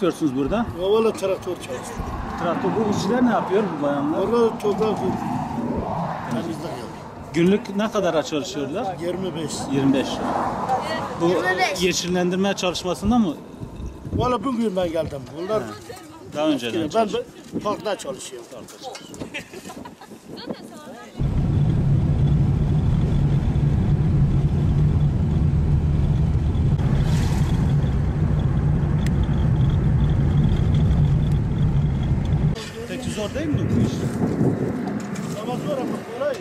yapıyorsunuz burada? Ya valla traktör çalışıyor. Traktör, bu işçiler ne yapıyor bu bayanlar? Orada toprak temizlik yapıyor. Günlük ne kadar çalışıyorlar? 25. 25 lira. Bu 25. yeşillendirme çalışmasında mı? Valla bugün ben geldim. Bunlar Daha önceden ben çalışıyor. parkta çalışıyorum. Peki zor değil mi bu iş? Ama zor ama kolay.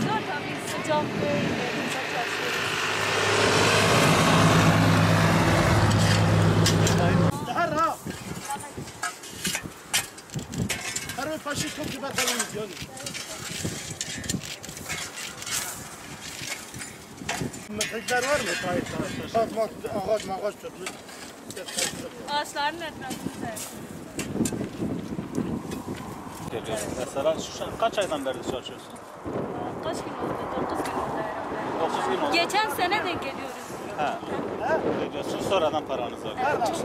Zor tabii sıcak çok çalışıyoruz. Her ha. Her bir paşa çok gibi bakalım diyor. Metrikler var mı? Hayır. Ağaç tutmuş. Ağaçların etrafında. Geliyorum. Mesela kaç aydan beri çalışıyorsun? Kaç gün oldu? 9 gün oldu herhalde. 30 gün oldu. Geçen sene de geliyoruz. Ha. Geliyorsun sonradan paranızı alıyorsun. Her akşam.